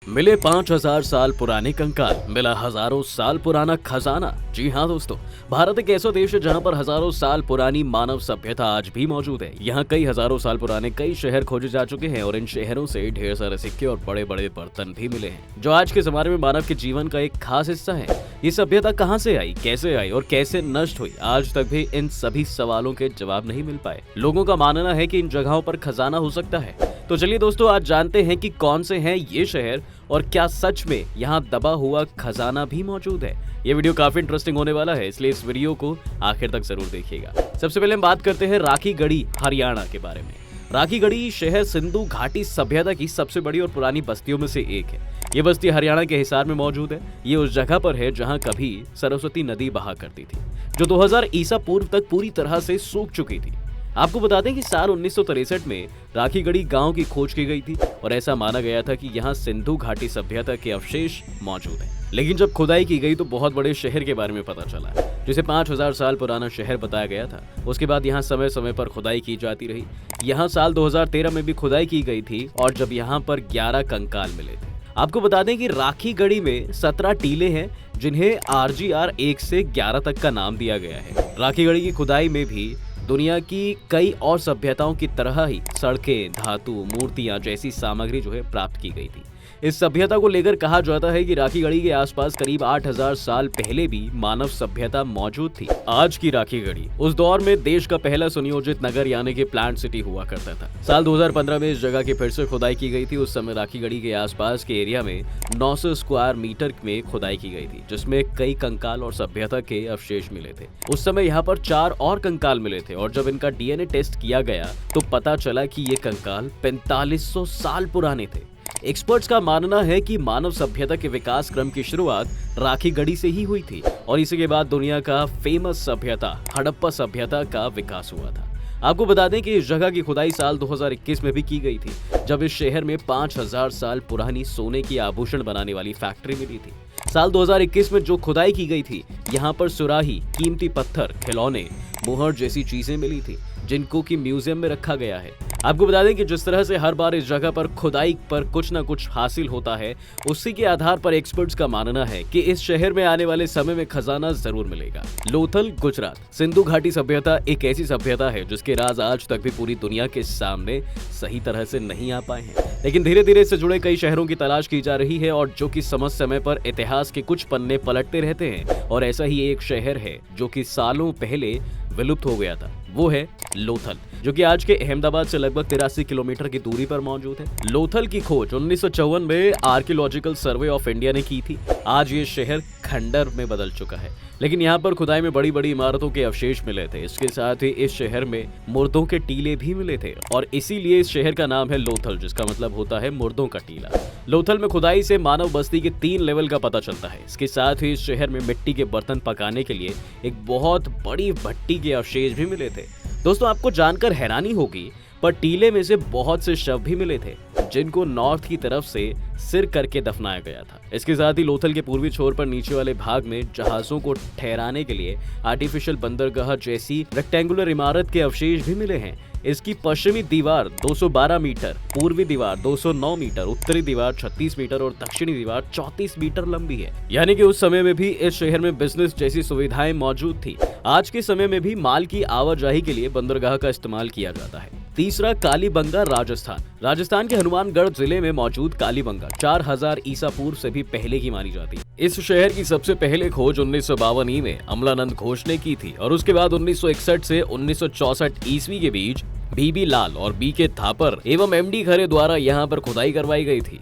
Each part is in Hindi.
मिले 5000 साल पुराने कंकाल, मिला हजारों साल पुराना खजाना। जी हाँ दोस्तों, भारत एक ऐसा देश है जहाँ पर हजारों साल पुरानी मानव सभ्यता आज भी मौजूद है। यहाँ कई हजारों साल पुराने कई शहर खोजे जा चुके हैं और इन शहरों से ढेर सारे सिक्के और बड़े बड़े बर्तन भी मिले हैं, जो आज के जमाने में मानव के जीवन का एक खास हिस्सा है। ये सभ्यता कहाँ से आई, कैसे आई और कैसे नष्ट हुई, आज तक भी इन सभी सवालों के जवाब नहीं मिल पाए। लोगों का मानना है कि इन जगहों पर खजाना हो सकता है। तो चलिए दोस्तों, आज जानते हैं कि कौन से हैं ये शहर और क्या सच में यहाँ दबा हुआ खजाना भी मौजूद है। ये वीडियो काफी इंटरेस्टिंग होने वाला है, इसलिए इस वीडियो को आखिर तक जरूर देखिएगा। सबसे पहले हम बात करते हैं राखीगढ़ी हरियाणा के बारे में। राखीगढ़ी शहर सिंधु घाटी सभ्यता की सबसे बड़ी और पुरानी बस्तियों में से एक है। ये बस्ती हरियाणा के हिसार में मौजूद है। ये उस जगह पर है जहाँ कभी सरस्वती नदी बहा करती थी, जो 2000 ईसा पूर्व तक पूरी तरह से सूख चुकी थी। आपको बता दें कि साल 1963 में राखीगढ़ी गांव की खोज की गई थी और ऐसा माना गया था कि यहाँ सिंधु घाटी सभ्यता के अवशेष मौजूद हैं। लेकिन जब खुदाई की गई तो बहुत बड़े शहर के बारे में पता चला, जिसे 5000 साल पुराना शहर बताया गया था। उसके बाद यहाँ समय समय पर खुदाई की जाती रही। यहाँ साल 2013 में भी खुदाई की गई थी और जब यहाँ पर 11 कंकाल मिले थे। आपको बता दें कि राखीगढ़ी में 17 टीले हैं, जिन्हें RGR 1 से 11 तक का नाम दिया गया है। राखीगढ़ी की खुदाई में भी दुनिया की कई और सभ्यताओं की तरह ही सड़कें, धातु, मूर्तियां जैसी सामग्री जो है प्राप्त की गई थी। इस सभ्यता को लेकर कहा जाता है कि राखीगढ़ी के आसपास करीब 8000 साल पहले भी मानव सभ्यता मौजूद थी। आज की राखीगढ़ी उस दौर में देश का पहला सुनियोजित नगर यानी कि प्लांट सिटी हुआ करता था। साल 2015 में इस जगह की फिर से खुदाई की गई थी। उस समय राखीगढ़ी के आसपास के एरिया में 900 स्क्वायर मीटर में खुदाई की गई थी, जिसमें कई कंकाल और सभ्यता के अवशेष मिले थे। उस समय यहाँ पर 4 और कंकाल मिले थे और जब इनका DNA टेस्ट किया गया तो पता चला कि ये कंकाल 4500 साल पुराने थे। एक्सपर्ट्स का मानना है कि मानव सभ्यता के विकास क्रम की शुरुआत राखीगढ़ी से ही हुई थी और इसी के बाद दुनिया का फेमस सभ्यता हड़प्पा सभ्यता का विकास हुआ था। आपको बता दें कि इस जगह की खुदाई साल 2021 में भी की गई थी, जब इस शहर में 5000 साल पुरानी सोने की आभूषण बनाने वाली फैक्ट्री मिली थी। साल 2021 में जो खुदाई की गई थी, यहाँ पर सुराही, कीमती पत्थर, खिलौने, मुहर जैसी चीजें मिली थी, जिनको की म्यूजियम में रखा गया है। आपको बता दें कि जिस तरह से हर बार इस जगह पर खुदाई पर कुछ न कुछ हासिल होता है, उसी के आधार पर एक्सपर्ट्स का मानना है कि इस शहर में आने वाले समय में खजाना जरूर मिलेगा। लोथल, गुजरात। सिंधु घाटी सभ्यता एक ऐसी सभ्यता है जिसके राज आज तक भी पूरी दुनिया के सामने सही तरह से नहीं आ पाए हैं, लेकिन धीरे धीरे इससे जुड़े कई शहरों की तलाश की जा रही है और जो कि समय समय पर इतिहास के कुछ पन्ने पलटते रहते हैं। और ऐसा ही एक शहर है जो कि सालों पहले विलुप्त हो गया था, वो है लोथल, जो कि आज के अहमदाबाद से लगभग 83 किलोमीटर की दूरी पर मौजूद है। लोथल की खोज 1954 में आर्कियोलॉजिकल सर्वे ऑफ इंडिया ने की थी। आज ये शहर खंडर में बदल चुका है, लेकिन यहाँ पर खुदाई में बड़ी बड़ी इमारतों के अवशेष मिले थे। इसके साथ ही इस शहर में मुर्दों के टीले भी मिले थे और इसीलिए इस शहर का नाम है लोथल, जिसका मतलब होता है मुर्दों का टीला। लोथल में खुदाई से मानव बस्ती के 3 लेवल का पता चलता है। इसके साथ ही इस शहर में मिट्टी के बर्तन पकाने के लिए एक बहुत बड़ी भट्टी के अवशेष भी मिले थे। दोस्तों, आपको जानकर हैरानी होगी, पर टीले में से बहुत से शव भी मिले थे, जिनको नॉर्थ की तरफ से सिर करके दफनाया गया था। इसके साथ ही लोथल के पूर्वी छोर पर नीचे वाले भाग में जहाजों को ठहराने के लिए आर्टिफिशियल बंदरगाह जैसी रेक्टेंगुलर इमारत के अवशेष भी मिले हैं। इसकी पश्चिमी दीवार 212 मीटर, पूर्वी दीवार 209 मीटर, उत्तरी दीवार 36 मीटर और दक्षिणी दीवार 34 मीटर लंबी है। यानी कि उस समय में भी इस शहर में बिजनेस जैसी सुविधाएं मौजूद थी। आज के समय में भी माल की आवाजाही के लिए बंदरगाह का इस्तेमाल किया जाता है। तीसरा, कालीबंगा, राजस्थान। राजस्थान के हनुमानगढ़ जिले में मौजूद कालीबंगा 4000 ईसा पूर्व से भी पहले की मानी जाती है। इस शहर की सबसे पहले खोज 1952 में अमलानंद घोष ने की थी और उसके बाद 1961 से 1964 ईस्वी के बीच BB लाल और BK थापर एवं MD खरे द्वारा यहाँ पर खुदाई करवाई गई थी।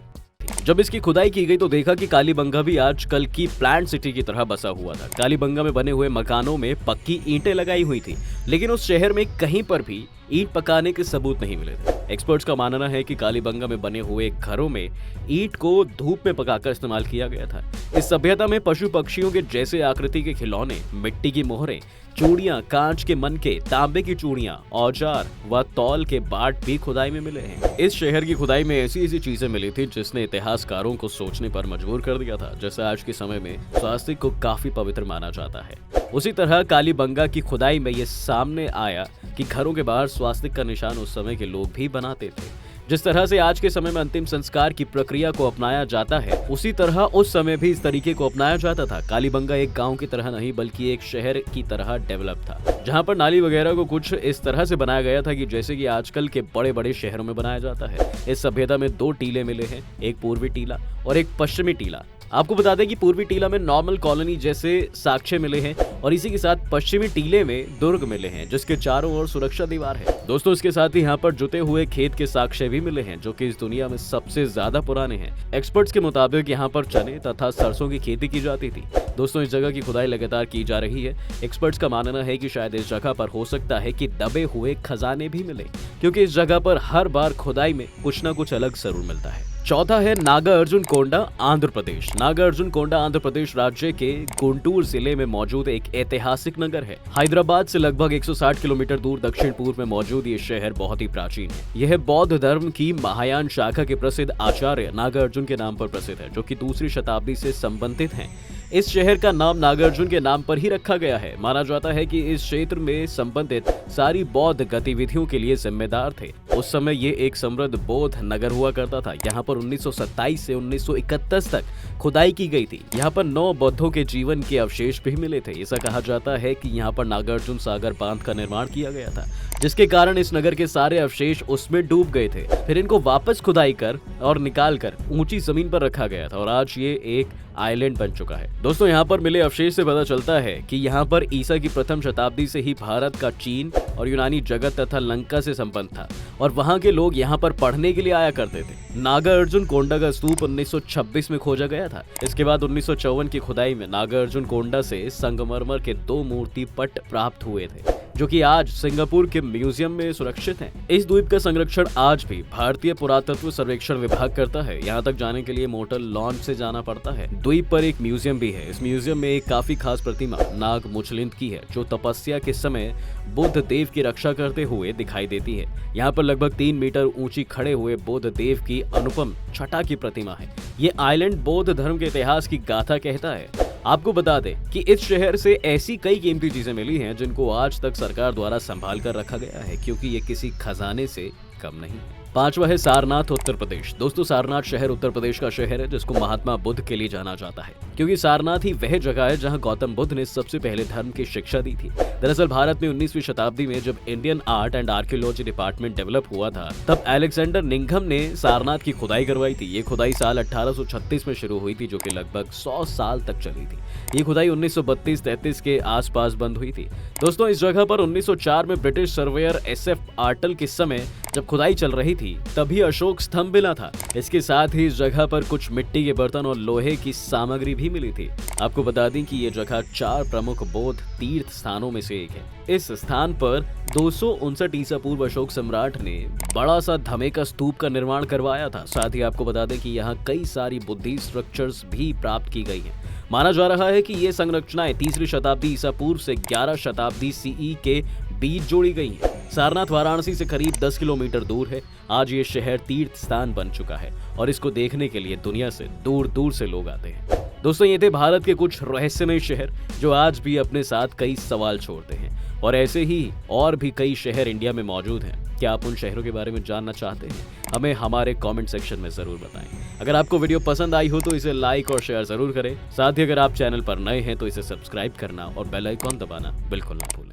जब इसकी खुदाई की गई तो देखा कि कालीबंगा भी आजकल की प्लांट सिटी की तरह बसा हुआ था। कालीबंगा में बने हुए मकानों में पक्की ईंटें लगाई हुई थी, लेकिन उस शहर में कहीं पर भी ईंट पकाने के सबूत नहीं मिले थे। एक्सपर्ट्स का मानना है कि कालीबंगा में बने हुए घरों में ईंट को धूप में पकाकर इस्तेमाल किया गया था। इस सभ्यता में पशु पक्षियों के जैसे आकृति के खिलौने, मिट्टी की मोहरें, चूड़ियां, कांच के मनके, तांबे की चूड़ियां, औजार व तौल के बाट भी खुदाई में मिले हैं। इस शहर की खुदाई में ऐसी ऐसी चीजें मिली थी जिसने इतिहासकारों को सोचने पर मजबूर कर दिया था। जैसे आज के समय में स्वास्थ्य को काफी पवित्र माना जाता है, उसी तरह कालीबंगा की खुदाई में ये सामने आया कि घरों के बाहर स्वास्तिक का निशान उस समय के लोग भी बनाते थे। जिस तरह से आज के समय में अंतिम संस्कार की प्रक्रिया को अपनाया जाता है, उसी तरह उस समय भी इस तरीके को अपनाया जाता था। कालीबंगा एक गांव की तरह नहीं बल्कि एक शहर की तरह डेवलप था, जहां पर नाली वगैरह को कुछ इस तरह से बनाया गया था कि जैसे कि आजकल के बड़े बड़े शहरों में बनाया जाता है। इस सभ्यता में 2 टीले मिले हैं, एक पूर्वी टीला और एक पश्चिमी टीला। आपको बता दें कि पूर्वी टीला में नॉर्मल कॉलोनी जैसे साक्ष्य मिले हैं और इसी के साथ पश्चिमी टीले में दुर्ग मिले हैं, जिसके चारों ओर सुरक्षा दीवार है। दोस्तों, इसके साथ ही यहाँ पर जुते हुए खेत के साक्ष्य भी मिले हैं, जो कि इस दुनिया में सबसे ज्यादा पुराने हैं। एक्सपर्ट्स के मुताबिक यहाँ पर चने तथा सरसों की खेती की जाती थी। दोस्तों, इस जगह की खुदाई लगातार की जा रही है। एक्सपर्ट्स का मानना है कि शायद इस जगह पर हो सकता है कि दबे हुए खजाने भी मिले, क्योंकि इस जगह पर हर बार खुदाई में कुछ न कुछ अलग जरूर मिलता है। चौथा है नागार्जुनकोंडा, आंध्र प्रदेश। नागार्जुनकोंडा आंध्र प्रदेश राज्य के गुंटूर जिले में मौजूद एक ऐतिहासिक नगर है। हैदराबाद से लगभग 160 किलोमीटर दूर दक्षिण पूर्व में मौजूद ये शहर बहुत ही प्राचीन है। यह बौद्ध धर्म की महायान शाखा के प्रसिद्ध आचार्य नागार्जुन के नाम पर प्रसिद्ध है, जो कि 2री शताब्दी से संबंधित हैं। इस शहर का नाम नागार्जुन के नाम पर ही रखा गया है। माना जाता है कि इस क्षेत्र में संबंधित सारी बौद्ध गतिविधियों के लिए जिम्मेदार थे। उस समय ये एक समृद्ध बौद्ध नगर हुआ करता था। यहाँ पर 1927 से 1931 तक खुदाई की गई थी। यहाँ पर 9 बौद्धों के जीवन के अवशेष भी मिले थे। ऐसा कहा जाता है कि यहाँ पर नागार्जुन सागर बांध का निर्माण किया गया था, जिसके कारण इस नगर के सारे अवशेष उसमें डूब गए थे। फिर इनको वापस खुदाई कर और निकाल कर ऊंची जमीन पर रखा गया था और आज ये एक आइलैंड बन चुका है। दोस्तों, यहाँ पर मिले अवशेष से पता चलता है कि यहाँ पर ईसा की प्रथम शताब्दी से ही भारत का चीन और यूनानी जगत तथा लंका से संबंध था और वहाँ के लोग यहाँ पर पढ़ने के लिए आया करते थे। नागार्जुनकोंडा का स्तूप 1926 में खोजा गया था। इसके बाद 1954 की खुदाई में नागार्जुनकोंडा से संगमरमर के 2 मूर्ति पट प्राप्त हुए थे, जो कि आज सिंगापुर के म्यूजियम में सुरक्षित हैं। इस द्वीप का संरक्षण आज भी भारतीय पुरातत्व सर्वेक्षण विभाग करता है। यहाँ तक जाने के लिए मोटर लॉन्च से जाना पड़ता है। द्वीप पर एक म्यूजियम भी है। इस म्यूजियम में एक काफी खास प्रतिमा नाग मुचलिंद की है, जो तपस्या के समय बुद्ध देव की रक्षा करते हुए दिखाई देती है। यहाँ पर लगभग 3 मीटर ऊंची खड़े हुए बुद्ध देव की अनुपम छटा की प्रतिमा है। ये आइलैंड बौद्ध धर्म के इतिहास की गाथा कहता है। आपको बता दें कि इस शहर से ऐसी कई कीमती चीजें मिली हैं जिनको आज तक सरकार द्वारा संभाल कर रखा गया है, क्योंकि ये किसी खजाने से कम नहीं है। 5वां है सारनाथ, उत्तर प्रदेश। दोस्तों, सारनाथ शहर उत्तर प्रदेश का शहर है, जिसको महात्मा बुद्ध के लिए जाना जाता है, क्योंकि सारनाथ ही वह जगह है जहां गौतम बुद्ध ने सबसे पहले धर्म की शिक्षा दी थी। दरअसल भारत में 19वीं शताब्दी में जब Indian art and archaeology department develop हुआ था, तब अलेक्जेंडर निंघम ने सारनाथ की खुदाई करवाई थी। ये खुदाई साल 1836 में शुरू हुई थी, जो कि लगभग 100 साल तक चली थी। ये खुदाई 1932-33 के आसपास बंद हुई थी। दोस्तों, इस जगह पर 1904 में ब्रिटिश सर्वेयर SF आर्टल के समय जब खुदाई चल रही थी, तभी अशोक स्तंभ मिला था। इसके साथ ही इस जगह पर कुछ मिट्टी के बर्तन और लोहे की सामग्री भी मिली थी। आपको बता दें कि ये जगह 4 प्रमुख बौद्ध तीर्थ स्थानों में से एक है। इस स्थान पर 259 ईसा पूर्व अशोक सम्राट ने बड़ा सा धमेका स्तूप का निर्माण करवाया था। साथ ही आपको बता दें कि यहाँ कई सारी बुद्धि स्ट्रक्चर्स भी प्राप्त की गई हैं। माना जा रहा है कि ये संरचनाएं 3री शताब्दी ईसा पूर्व से 11 शताब्दी CE के बीच जोड़ी गई हैं। सारनाथ वाराणसी से करीब 10 किलोमीटर दूर है। आज ये शहर तीर्थ स्थान बन चुका है और इसको देखने के लिए दुनिया से दूर दूर से लोग आते हैं। दोस्तों, ये थे भारत के कुछ रहस्यमय शहर जो आज भी अपने साथ कई सवाल छोड़ते हैं, और ऐसे ही और भी कई शहर इंडिया में मौजूद हैं। क्या आप उन शहरों के बारे में जानना चाहते हैं? हमें हमारे कमेंट सेक्शन में जरूर बताएं। अगर आपको वीडियो पसंद आई हो तो इसे लाइक और शेयर जरूर करें। साथ ही अगर आप चैनल पर नए हैं तो इसे सब्सक्राइब करना और बेल आइकॉन दबाना बिल्कुल ना भूलें।